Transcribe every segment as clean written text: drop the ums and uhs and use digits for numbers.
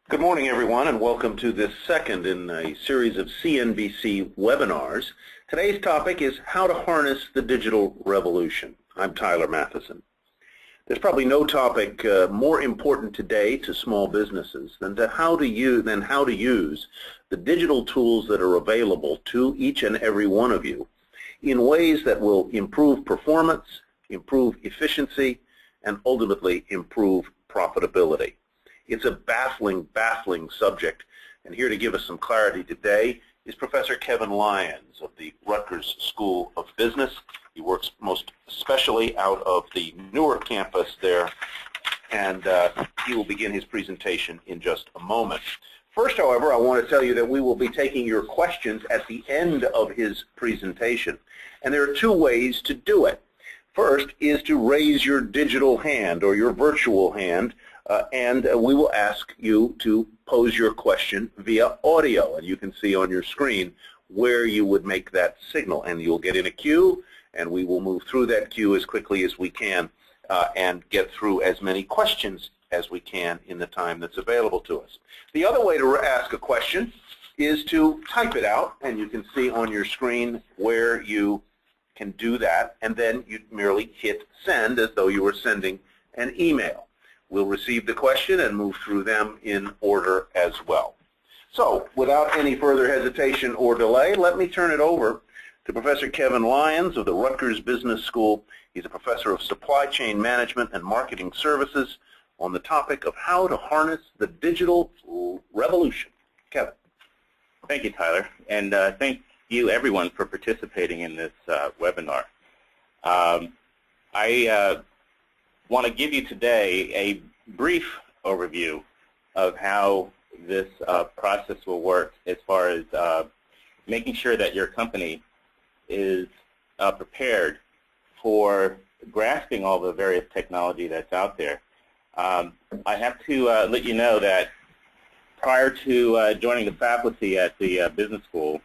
Good morning, everyone, and welcome to this second in a series of CNBC webinars. Today's topic is how to harness the digital revolution. I'm Tyler Matheson. There's probably no topic more important today to small businesses than how to use the digital tools that are available to each and every one of you in ways that will improve performance, improve efficiency, and ultimately improve profitability. It's a baffling subject, and here to give us some clarity today is Professor Kevin Lyons of the Rutgers School of Business. He works most especially out of the Newark campus there, and he will begin his presentation in just a moment. First, however, I want to tell you that we will be taking your questions at the end of his presentation, and there are two ways to do it. First is to raise your digital hand or your virtual hand, and we will ask you to pose your question via audio, and you can see on your screen where you would make that signal, and you'll get in a queue, and we will move through that queue as quickly as we can and get through as many questions as we can in the time that's available to us. The other way to ask a question is to type it out, and you can see on your screen where you can do that, and then you merely hit send as though you were sending an email. We'll receive the question and move through them in order as well. So, without any further hesitation or delay, let me turn it over to Professor Kevin Lyons of the Rutgers Business School. He's a professor of supply chain management and marketing services on the topic of how to harness the digital revolution. Kevin. Thank you, Tyler, and thank you, everyone, for participating in this webinar. I want to give you today a brief overview of how this process will work as far as making sure that your company is prepared for grasping all the various technology that's out there. I have to let you know that prior to joining the faculty at the business school,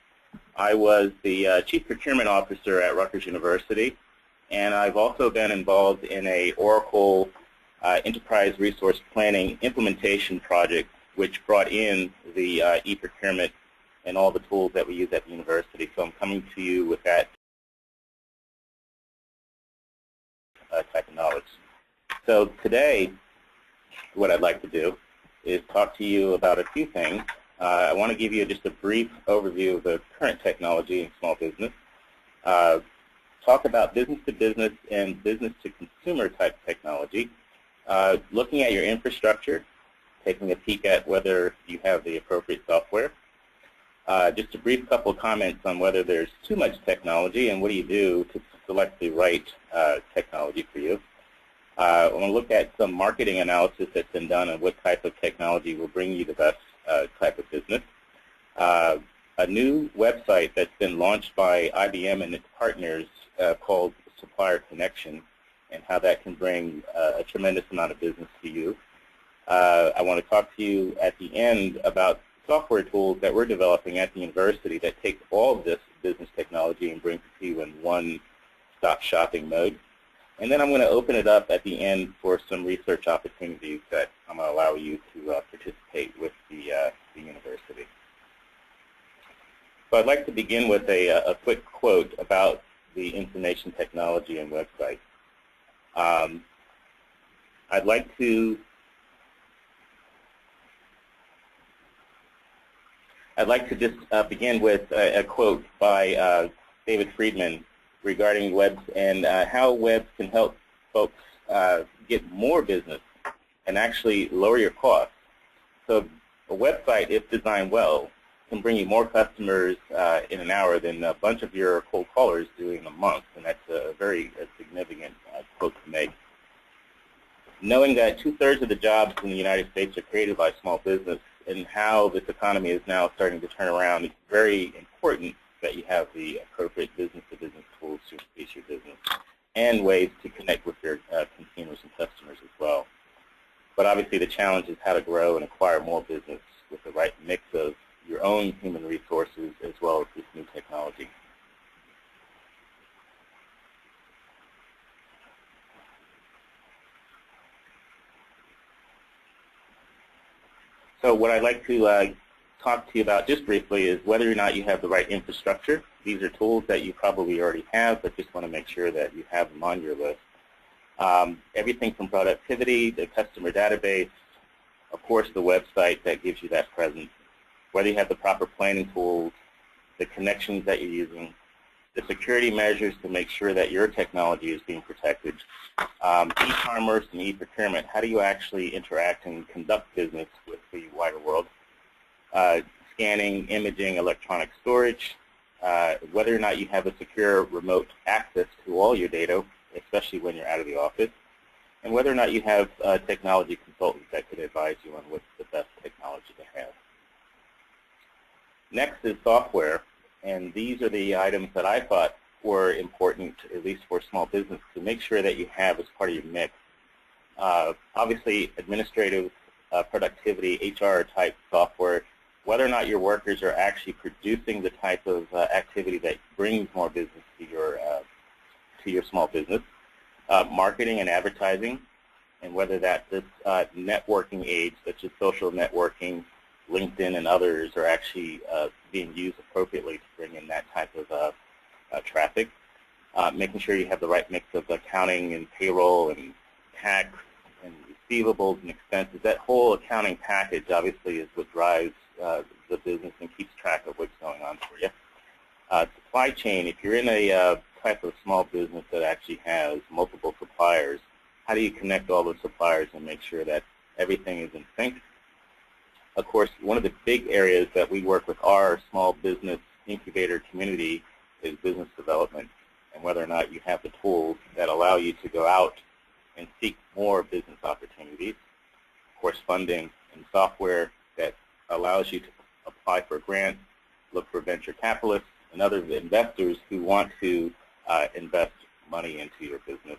I was the Chief Procurement Officer at Rutgers University, and I've also been involved in a Oracle Enterprise Resource Planning implementation project, which brought in the e-procurement and all the tools that we use at the university. So I'm coming to you with that type of knowledge. So today, what I'd like to do is talk to you about a few things. I want to give you just a brief overview of the current technology in small business. Talk about business-to-business and business-to-consumer type technology, looking at your infrastructure, taking a peek at whether you have the appropriate software. Just a brief couple of comments on whether there's too much technology and what do you do to select the right technology for you. I want to look at some marketing analysis that's been done on what type of technology will bring you the best type of business. A new website that's been launched by IBM and its partners called Supplier Connection, and how that can bring a tremendous amount of business to you. I want to talk to you at the end about software tools that we're developing at the university that take all of this business technology and brings it to you in one-stop shopping mode. And then I'm going to open it up at the end for some research opportunities that I'm going to allow you to participate with the university. So I'd like to begin with a quick quote about the information technology and website. I'd like to just begin with a quote by David Friedman regarding webs and how webs can help folks get more business and actually lower your costs. So a website, if designed well, can bring you more customers in an hour than a bunch of your cold callers do in a month, and that's a very significant quote to make. Knowing that 2/3 of the jobs in the United States are created by small business and how this economy is now starting to turn around, it's very important that you have the appropriate business-to-business tools to increase your business and ways to connect with your consumers and customers as well. But obviously the challenge is how to grow and acquire more business with the right mix of your own human resources as well as this new technology. So what I'd like to talk to you about just briefly is whether or not you have the right infrastructure. These are tools that you probably already have, but just want to make sure that you have them on your list. Everything from productivity, the customer database, of course the website that gives you that presence, whether you have the proper planning tools, the connections that you're using, the security measures to make sure that your technology is being protected, e-commerce and e-procurement, how do you actually interact and conduct business with the wider world, scanning, imaging, electronic storage, whether or not you have a secure remote access to all your data, especially when you're out of the office, and whether or not you have technology consultants that could advise you on what's the best technology to have. Next is software, and these are the items that I thought were important, at least for small business, to make sure that you have as part of your mix. Obviously, administrative, productivity, HR type software, whether or not your workers are actually producing the type of activity that brings more business to your small business, marketing and advertising, and whether that this networking aids such as social networking, LinkedIn and others are actually being used appropriately to bring in that type of traffic. Making sure you have the right mix of accounting and payroll and tax and receivables and expenses. That whole accounting package obviously is what drives the business and keeps track of what's going on for you. Supply chain, if you're in a type of small business that actually has multiple suppliers, how do you connect all those suppliers and make sure that everything is in sync? Of course, one of the big areas that we work with our small business incubator community is business development, and whether or not you have the tools that allow you to go out and seek more business opportunities. Of course, funding and software that allows you to apply for grants, look for venture capitalists and other investors who want to invest money into your business.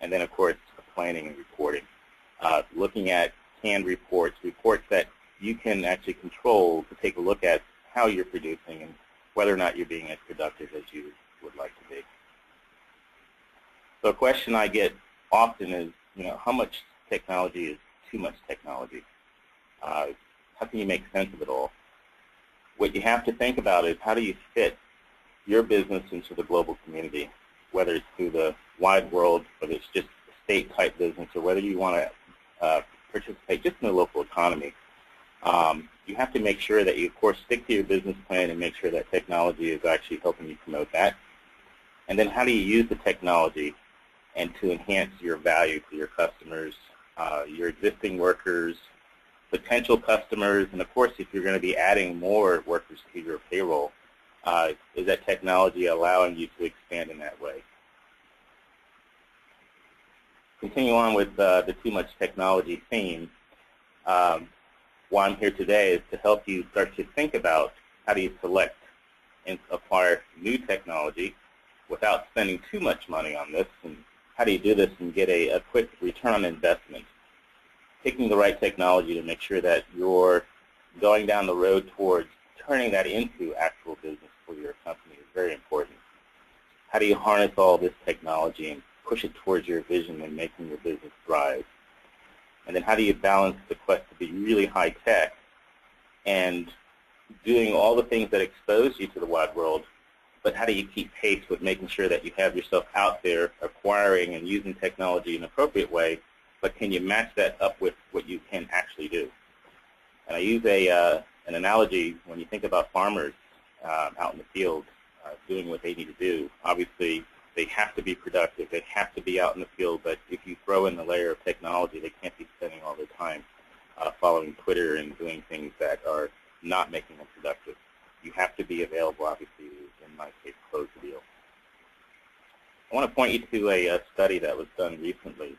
And then, of course, planning and reporting. Looking at canned reports that you can actually control to take a look at how you're producing and whether or not you're being as productive as you would like to be. So a question I get often is, how much technology is too much technology? How can you make sense of it all? What you have to think about is how do you fit your business into the global community, whether it's through the wide world, whether it's just a state-type business, or whether you want to participate just in the local economy. You have to make sure that you, of course, stick to your business plan and make sure that technology is actually helping you promote that. And then how do you use the technology and to enhance your value to your customers, your existing workers, potential customers, and of course, if you're going to be adding more workers to your payroll, is that technology allowing you to expand in that way? Continue on with the too much technology theme. Why I'm here today is to help you start to think about how do you select and acquire new technology without spending too much money on this, and how do you do this and get a quick return on investment. Picking the right technology to make sure that you're going down the road towards turning that into actual business for your company is very important. How do you harness all this technology and push it towards your vision and making your business thrive? And then how do you balance the quest to be really high tech and doing all the things that expose you to the wide world, but how do you keep pace with making sure that you have yourself out there acquiring and using technology in an appropriate way, but can you match that up with what you can actually do? And I use an analogy when you think about farmers out in the field doing what they need to do. Obviously, they have to be productive. They have to be out in the field, but if you throw in the layer of technology, they can't be spending all their time following Twitter and doing things that are not making them productive. You have to be available, obviously, in my case, close the deal. I want to point you to a study that was done recently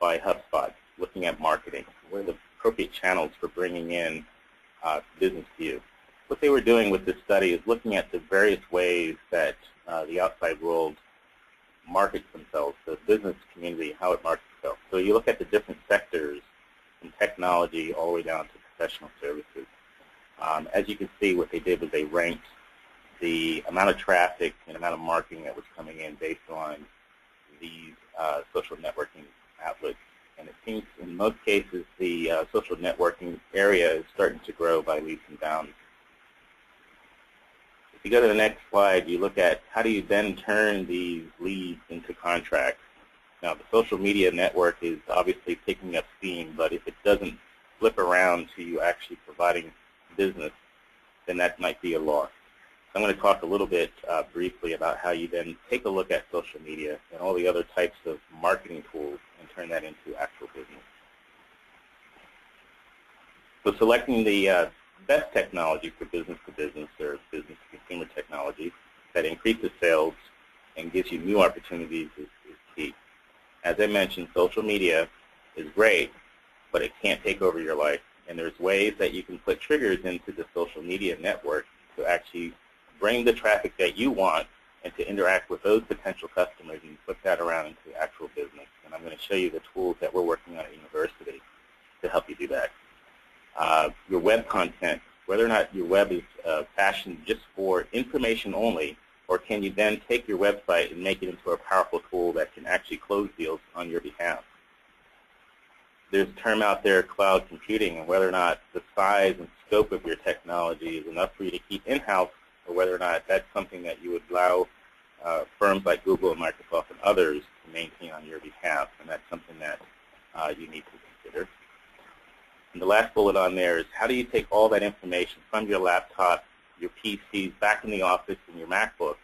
by HubSpot, looking at marketing. What are the appropriate channels for bringing in business to you? What they were doing with this study is looking at the various ways that the outside world markets themselves, the business community, how it markets itself. So you look at the different sectors from technology all the way down to professional services. As you can see, what they did was they ranked the amount of traffic and amount of marketing that was coming in based on these social networking outlets And it seems in most cases the social networking area is starting to grow by leaps and bounds. If you go to the next slide, you look at how do you then turn these leads into contracts. Now, the social media network is obviously picking up steam, but if it doesn't flip around to you actually providing business, then that might be a loss. So I'm going to talk a little bit briefly about how you then take a look at social media and all the other types of marketing tools and turn that into actual business. So selecting the best technology for business-to-business or business-to-consumer technology that increases sales and gives you new opportunities is key. As I mentioned, social media is great, but it can't take over your life. And there's ways that you can put triggers into the social media network to actually bring the traffic that you want and to interact with those potential customers and flip that around into actual business. And I'm going to show you the tools that we're working on at university to help you do that. Your web content, whether or not your web is fashioned just for information only, or can you then take your website and make it into a powerful tool that can actually close deals on your behalf. There's a term out there, cloud computing, and whether or not the size and scope of your technology is enough for you to keep in-house, or whether or not that's something that you would allow firms like Google and Microsoft and others to maintain on your behalf, and that's something that you need to consider. And the last bullet on there is how do you take all that information from your laptop, your PCs, back in the office, and your MacBook,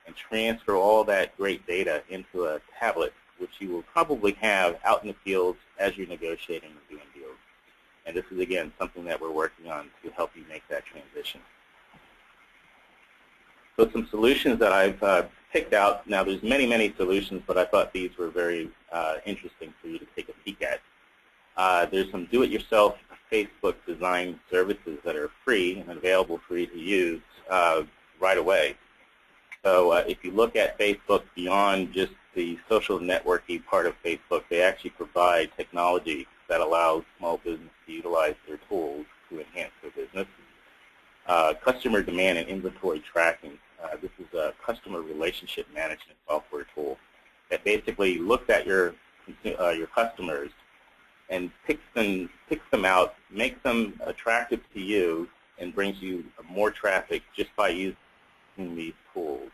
and transfer all that great data into a tablet, which you will probably have out in the field as you're negotiating and doing deals. And this is, again, something that we're working on to help you make that transition. So some solutions that I've picked out. Now, there's many, many solutions, but I thought these were very interesting for you to take a peek at. There's some do-it-yourself Facebook design services that are free and available for you to use right away. So if you look at Facebook beyond just the social networking part of Facebook, they actually provide technology that allows small business to utilize their tools to enhance their business. Customer demand and inventory tracking. This is a customer relationship management software tool that basically looks at your customers and picks them out, makes them attractive to you, and brings you more traffic just by using these tools.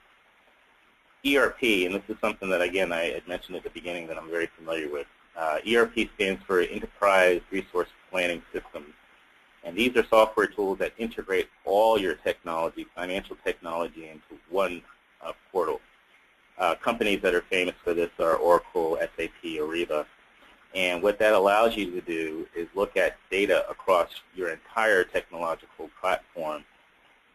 ERP, and this is something that, again, I had mentioned at the beginning that I'm very familiar with. ERP stands for Enterprise Resource Planning Systems. And these are software tools that integrate all your technology, financial technology, into one portal. Companies that are famous for this are Oracle, SAP, Ariba. And what that allows you to do is look at data across your entire technological platform.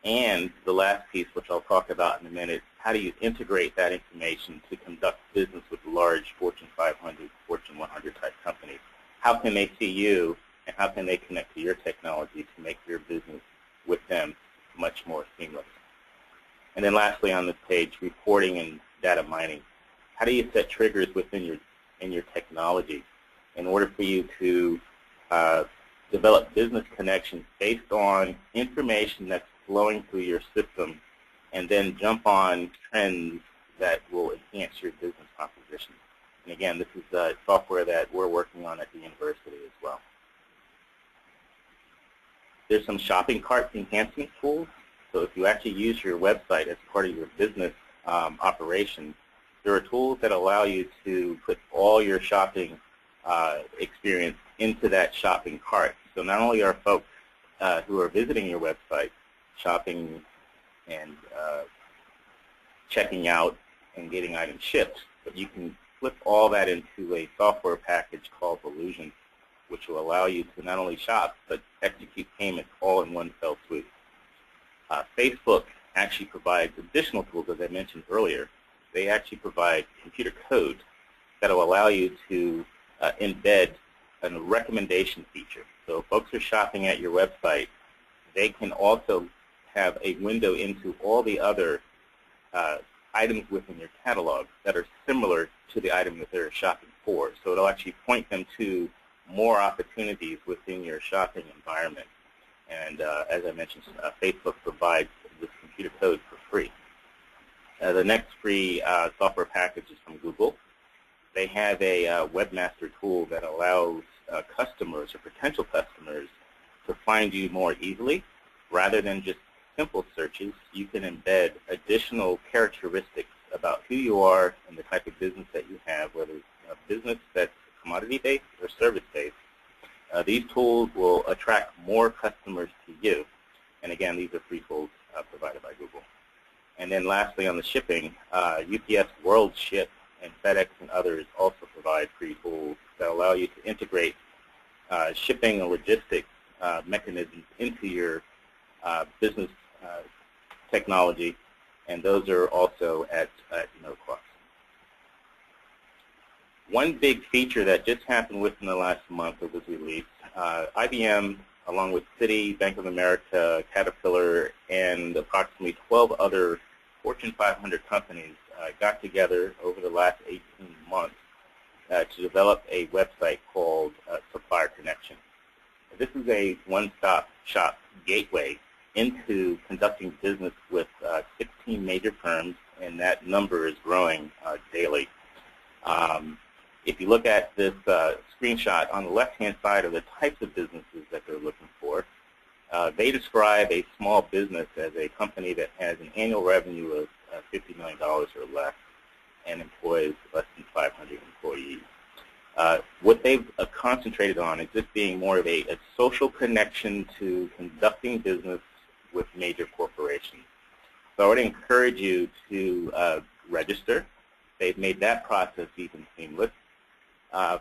And the last piece, which I'll talk about in a minute, how do you integrate that information to conduct business with large Fortune 500, Fortune 100 type companies? How can they see you, and how can they connect to your technology to make your business with them much more seamless? And then lastly on this page, reporting and data mining. How do you set triggers within your technology in order for you to develop business connections based on information that's flowing through your system, and then jump on trends that will enhance your business proposition? And again, this is software that we're working on at the university as well. There's some shopping cart enhancement tools. So if you actually use your website as part of your business operation, there are tools that allow you to put all your shopping experience into that shopping cart. So not only are folks who are visiting your website shopping and checking out and getting items shipped, but you can flip all that into a software package called Illusion, which will allow you to not only shop but execute payments all in one fell swoop. Facebook actually provides additional tools, as I mentioned earlier. They actually provide computer code that will allow you to embed a recommendation feature. So if folks are shopping at your website, they can also have a window into all the other items within your catalog that are similar to the item that they're shopping for. So it'll actually point them to more opportunities within your shopping environment. And as I mentioned, Facebook provides this computer code for free. The next free software package is from Google. they have a webmaster tool that allows customers or potential customers to find you more easily. Rather than just simple searches, you can embed additional characteristics about who you are and the type of business that you have, whether it's a business that's commodity-based or service-based. These tools will attract more customers to you. And again, these are free tools provided by Google. And then lastly, on the shipping, UPS World Ship and FedEx and others also provide free tools that allow you to integrate shipping and logistics mechanisms into your business technology, and those are also at no cost. One big feature that just happened within the last month that was released, IBM, along with Citi, Bank of America, Caterpillar, and approximately 12 other Fortune 500 companies got together over the last 18 months to develop a website called Supplier Connection. This is a one-stop shop gateway into conducting business with 16 major firms, and that number is growing daily. If you look at this screenshot, on the left-hand side are the types of businesses that they're looking for. They describe a small business as a company that has an annual revenue of $50 million or less and employs less than 500 employees. What they've concentrated on is just being more of a social connection to conducting business with major corporations. So I would encourage you to register. They've made that process even seamless.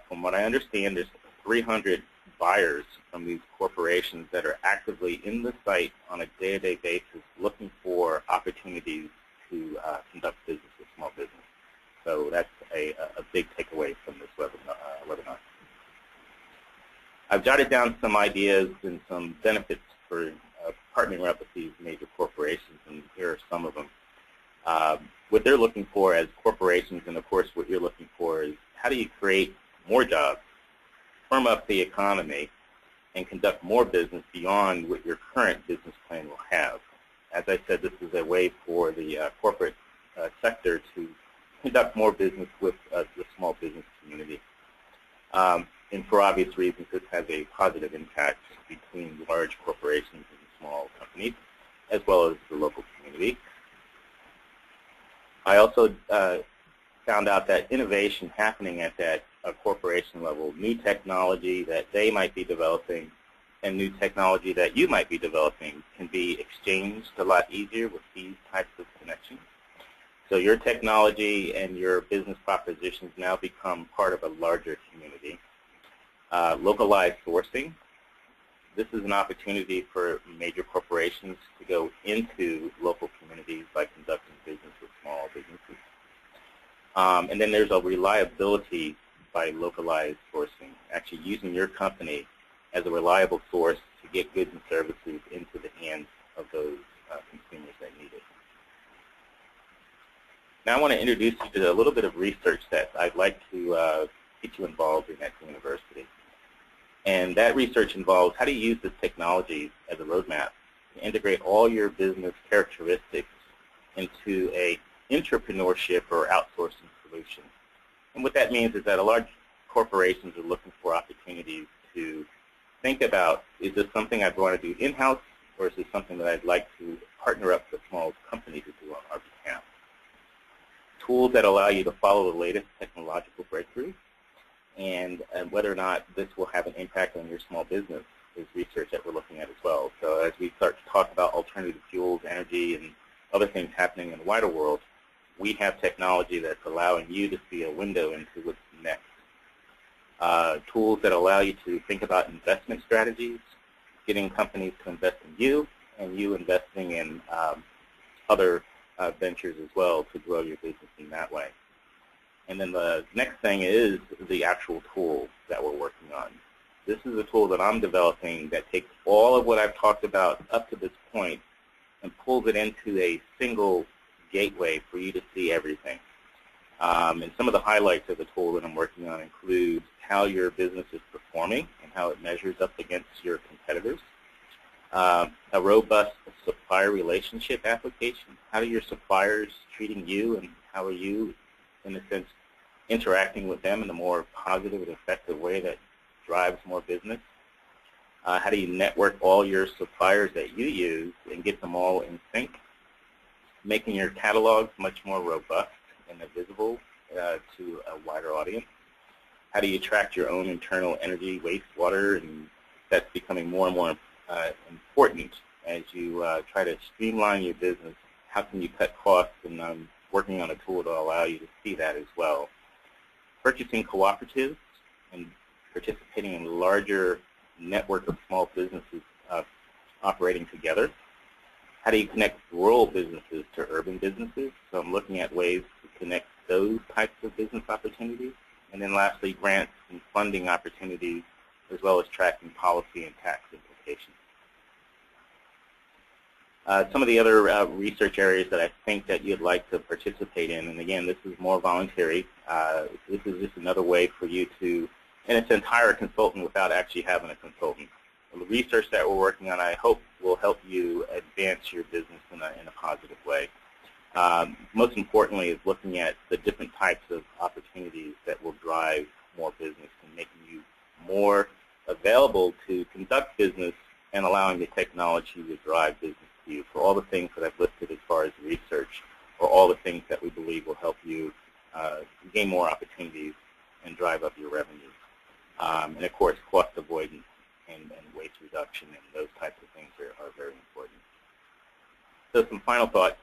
From what I understand, there's 300 buyers from these corporations that are actively in the site on a day-to-day basis looking for opportunities to conduct business with small business. So that's a big takeaway from this webinar. I've jotted down some ideas and some benefits for partnering up with these major corporations, and here are some of them. What they're looking for as corporations, and of course what you're looking for, is how do you create more jobs, firm up the economy, and conduct more business beyond what your current business plan will have. As I said, this is a way for the corporate sector to conduct more business with the small business community. And for obvious reasons, this has a positive impact between large corporations and small companies, as well as the local community. I also found out that innovation happening at that corporation level, new technology that they might be developing and new technology that you might be developing, can be exchanged a lot easier with these types of connections. So your technology and your business propositions now become part of a larger community. Localized sourcing. This is an opportunity for major corporations to go into local communities by conducting business with small businesses. And then there's a reliability by localized sourcing, actually using your company as a reliable source to get goods and services into the hands of those consumers that need it. Now I want to introduce you to a little bit of research that I'd like to get you involved in at the university. And that research involves how to use this technology as a roadmap to integrate all your business characteristics into a entrepreneurship or outsourcing solution. And what that means is that a large corporations are looking for opportunities to think about, is this something I want to do in-house, or is this something that I'd like to partner up with a small company to do on our behalf? Tools that allow you to follow the latest technological breakthroughs, and whether or not this will have an impact on your small business is research that we're looking at as well. So as we start to talk about alternative fuels, energy, and other things happening in the wider world, we have technology that's allowing you to see a window into what's next. Tools that allow you to think about investment strategies, getting companies to invest in you, and you investing in other ventures as well to grow your business in that way. And then the next thing is the actual tool that we're working on. This is a tool that I'm developing that takes all of what I've talked about up to this point and pulls it into a single gateway for you to see everything. And some of the highlights of the tool that I'm working on include how your business is performing and how it measures up against your competitors. A robust supplier relationship application. How are your suppliers treating you, and how are you, in a sense, interacting with them in a more positive and effective way that drives more business? How do you network all your suppliers that you use and get them all in sync? Making your catalogs much more robust and visible to a wider audience. How do you track your own internal energy, wastewater, and that's becoming more and more important as you try to streamline your business. How can you cut costs? And I'm working on a tool to allow you to see that as well. Purchasing cooperatives and participating in a larger network of small businesses operating together. How do you connect rural businesses to urban businesses? So I'm looking at ways to connect those types of business opportunities. And then lastly, grants and funding opportunities, as well as tracking policy and tax implications. Some of the other research areas that I think that you'd like to participate in, and again, this is more voluntary. This is just another way for you to, and it's hire a consultant without actually having a consultant. The research that we're working on, I hope, will help you advance your business in a positive way. Most importantly is looking at the different types of opportunities that will drive more business and making you more available to conduct business and allowing the technology to drive business to you for all the things that I've listed as far as research, or all the things that we believe will help you gain more opportunities and drive up your revenue. And of course, cost avoidance and waste reduction and those types of things are very important. So some final thoughts.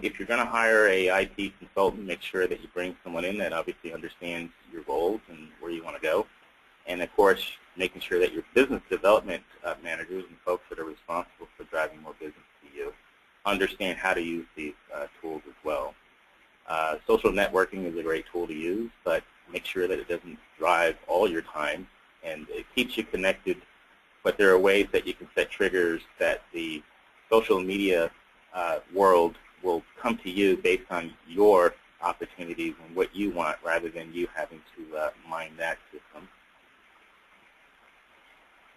If you're going to hire a IT consultant, make sure that you bring someone in that obviously understands your goals and where you want to go. And of course, making sure that your business development managers and folks that are responsible for driving more business to you understand how to use these tools as well. Social networking is a great tool to use, but make sure that it doesn't drive all your time, and it keeps you connected. But there are ways that you can set triggers that the social media world will come to you based on your opportunities and what you want, rather than you having to mine that system.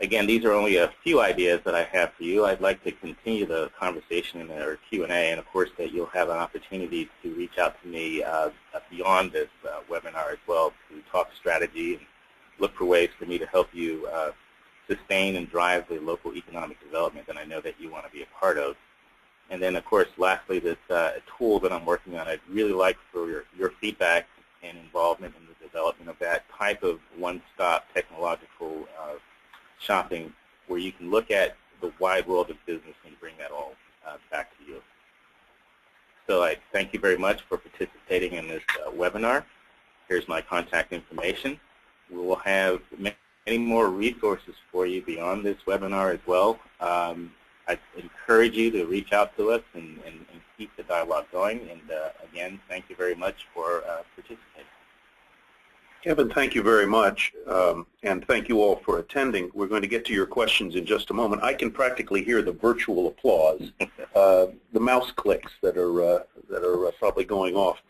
Again, these are only a few ideas that I have for you. I'd like to continue the conversation in our Q&A, and of course that you'll have an opportunity to reach out to me beyond this webinar as well, to talk strategy and look for ways for me to help you sustain and drive the local economic development that I know that you want to be a part of. And then, of course, lastly, this tool that I'm working on, I'd really like for your feedback and involvement in the development of that type of one-stop technological shopping, where you can look at the wide world of business and bring that all back to you. So I thank you very much for participating in this webinar. Here's my contact information. We will have many more resources for you beyond this webinar as well. I encourage you to reach out to us and keep the dialogue going. And again, thank you very much for participating. Kevin, thank you very much, and thank you all for attending. We're going to get to your questions in just a moment. I can practically hear the virtual applause, the mouse clicks that are probably going off.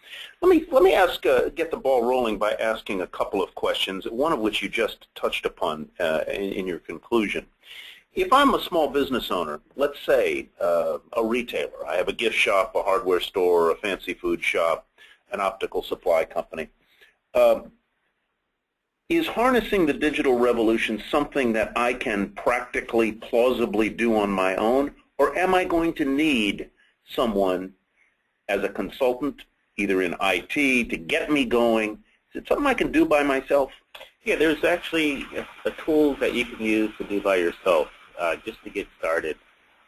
Let me ask, get the ball rolling by asking a couple of questions, one of which you just touched upon in your conclusion. If I'm a small business owner, let's say a retailer, I have a gift shop, a hardware store, a fancy food shop, an optical supply company. Is harnessing the digital revolution something that I can practically, plausibly do on my own, or am I going to need someone as a consultant, either in IT, to get me going? Is it something I can do by myself? Yeah, there's actually a tool that you can use to do by yourself just to get started.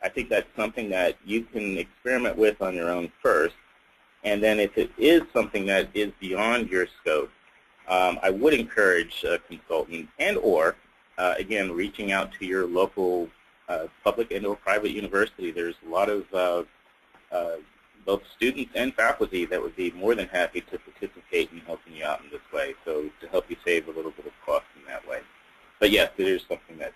I think that's something that you can experiment with on your own first, and then if it is something that is beyond your scope, I would encourage a consultant and/or, again, reaching out to your local public and/or private university. There's a lot of both students and faculty that would be more than happy to participate in helping you out in this way, so to help you save a little bit of cost in that way. But yes, it is something that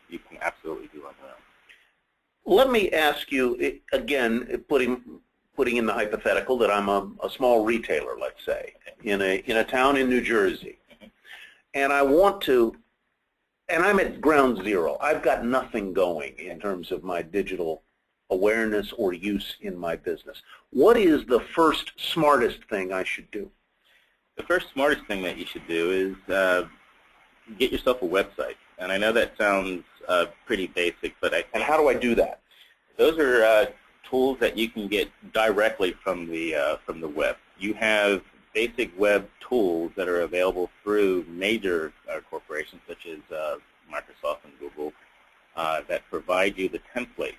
you can absolutely do on your own. Let me ask you, again, putting in the hypothetical that I'm a small retailer, let's say, in a town in New Jersey, and I want to, and I'm at ground zero. I've got nothing going in terms of my digital awareness or use in my business. What is the first smartest thing I should do? The first smartest thing that you should do is get yourself a website. And I know that sounds pretty basic, but And how do I do that? those are tools that you can get directly from the web. You have basic web tools that are available through major corporations such as Microsoft and Google that provide you the template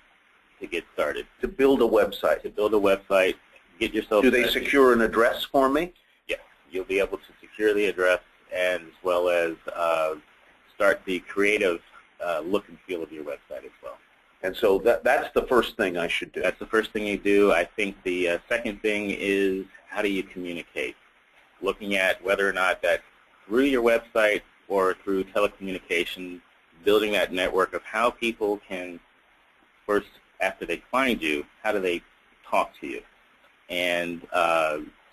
to get started. To build a website. To build a website, get yourself. Do they secure an address for me? Yes, you'll be able to secure the address and as well as start the creative look and feel of your website as well. And so that's the first thing I should do. That's the first thing you do. I think the second thing is how do you communicate? Looking at whether or not that's through your website or through telecommunications, building that network of how people can first, after they find you, how do they talk to you? And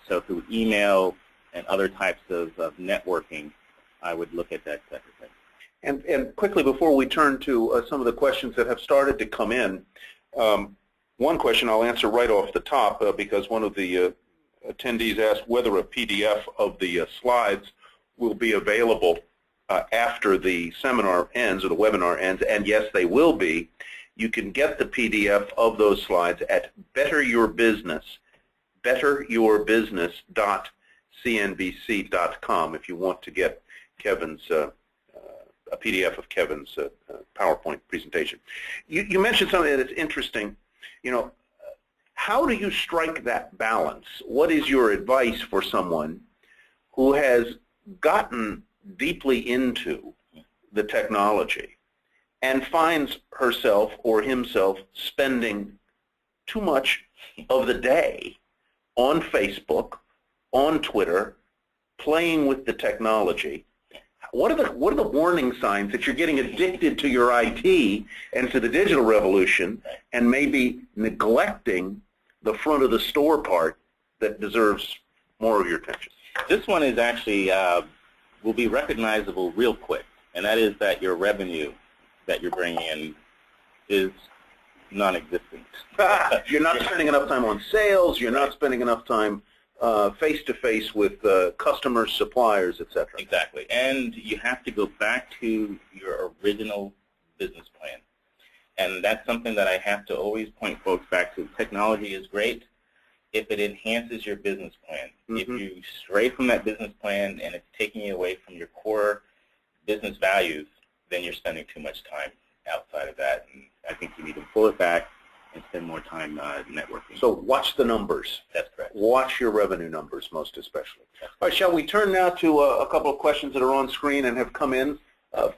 so through email and other types of networking, I would look at that type of thing. And quickly, before we turn to some of the questions that have started to come in, one question I'll answer right off the top because one of the attendees asked whether a PDF of the slides will be available after the seminar ends or the webinar ends, and yes, they will be. You can get the PDF of those slides at betteryourbusiness.cnbc.com if you want to get Kevin's a PDF of Kevin's PowerPoint presentation. You mentioned something that's interesting. You know, how do you strike that balance? What is your advice for someone who has gotten deeply into the technology and finds herself or himself spending too much of the day on Facebook, on Twitter, playing with the technology? What are the warning signs that you're getting addicted to your IT and to the digital revolution and maybe neglecting the front of the store part that deserves more of your attention? This one is actually will be recognizable real quick, and that is that your revenue that you're bringing in is non-existent. You're not spending enough time on sales. You're not spending enough time face-to-face with customers, suppliers, etc. Exactly. And you have to go back to your original business plan. And that's something that I have to always point folks back to. Technology is great if it enhances your business plan. Mm-hmm. If you stray from that business plan and it's taking you away from your core business values, then you're spending too much time outside of that. And I think you need to pull it back and spend more time networking. So watch the numbers. That's correct. Watch your revenue numbers most especially. All right, shall we turn now to a couple of questions that are on screen and have come in.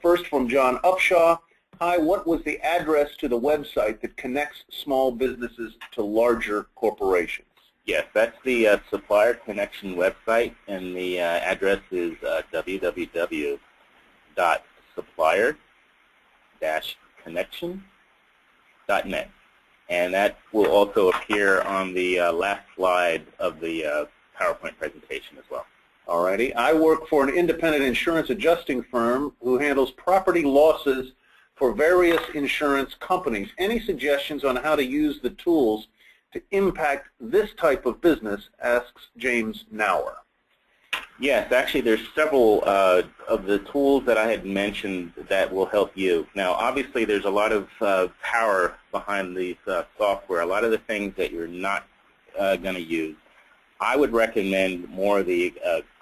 First from John Upshaw. Hi, what was the address to the website that connects small businesses to larger corporations? Yes, that's the Supplier Connection website, and the address is www.supplier-connection.net. And that will also appear on the last slide of the PowerPoint presentation as well. Alrighty. I work for an independent insurance adjusting firm who handles property losses for various insurance companies. Any suggestions on how to use the tools to impact this type of business, asks James Nauer. Yes, actually there's several of the tools that I had mentioned that will help you. Now obviously there's a lot of power behind these software, a lot of the things that you're not going to use. I would recommend more of the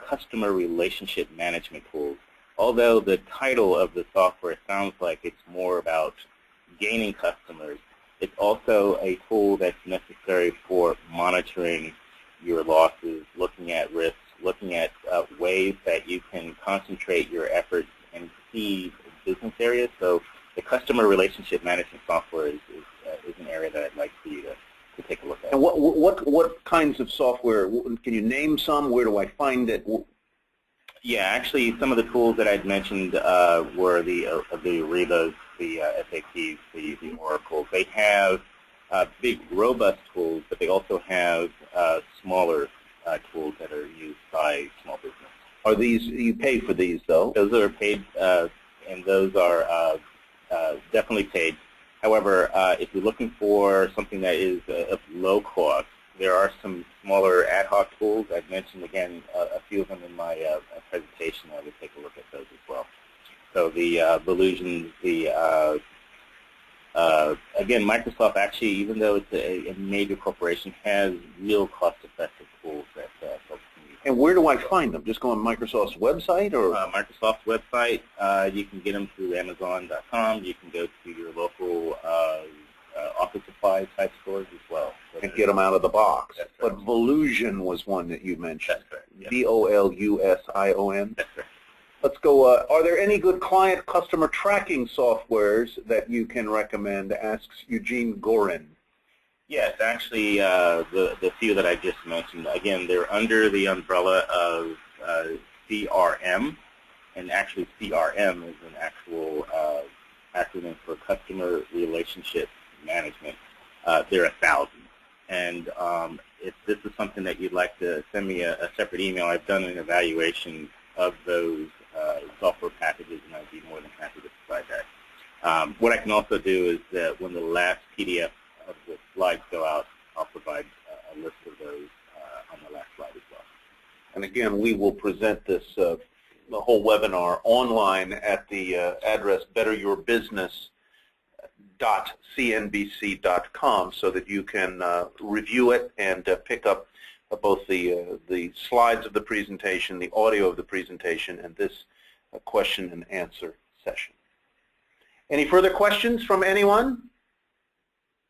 customer relationship management tools. Although the title of the software sounds like it's more about gaining customers, it's also a tool that's necessary for monitoring your losses, looking at risks, looking at ways that you can concentrate your efforts and see business areas. So the customer relationship management software is an area that I'd like for you to take a look at. And what kinds of software? Can you name some? Where do I find it? Yeah, actually some of the tools that I'd mentioned were the Arebas, the SAPs, the Oracles. They have big, robust tools, but they also have smaller tools that are used by small business. Are these, you pay for these though? Those are paid, and those are definitely paid. However, if you're looking for something that is of low cost, There are some smaller ad hoc tools. I've mentioned, again, a few of them in my presentation. I would take a look at those as well. So the Volusions, again, Microsoft actually, even though it's a major corporation, has real cost-effective tools that folks can use. And where do I find them? Just go on Microsoft's website? Or Microsoft's website. You can get them through Amazon.com. You can go to your local office supply type stores as well. So and get them out of the box. That's but correct. Volusion was one that you mentioned. That's correct. Yes. Volusion? That's correct. Let's go. Are there any good client customer tracking softwares that you can recommend? Asks Eugene Gorin. Yes, actually, the few that I just mentioned, again, they're under the umbrella of CRM, and actually CRM is an actual acronym for Customer Relationship Management. There are thousands. And if this is something that you'd like to send me a separate email, I've done an evaluation of those software packages, and I'd be more than happy to provide that. What I can also do is that when the last PDF of the slides go out, I'll provide a list of those on the last slide as well. And again, we will present this the whole webinar online at the address betteryourbusiness.cnbc.com so that you can review it and pick up both the slides of the presentation, the audio of the presentation, and this question and answer session. Any further questions from anyone?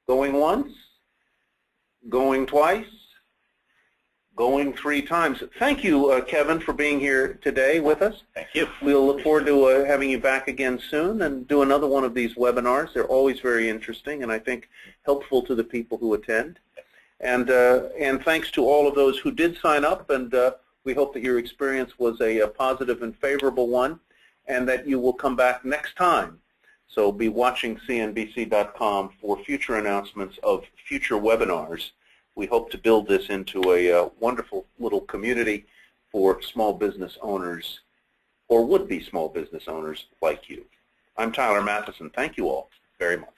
Going once? Going twice? Going 3 times. Thank you, Kevin, for being here today with us. Thank you. We'll look forward to having you back again soon and do another one of these webinars. They're always very interesting and I think helpful to the people who attend. And thanks to all of those who did sign up, and we hope that your experience was a positive and favorable one and that you will come back next time. So be watching CNBC.com for future announcements of future webinars. We hope to build this into a wonderful little community for small business owners or would-be small business owners like you. I'm Tyler Matheson. Thank you all very much.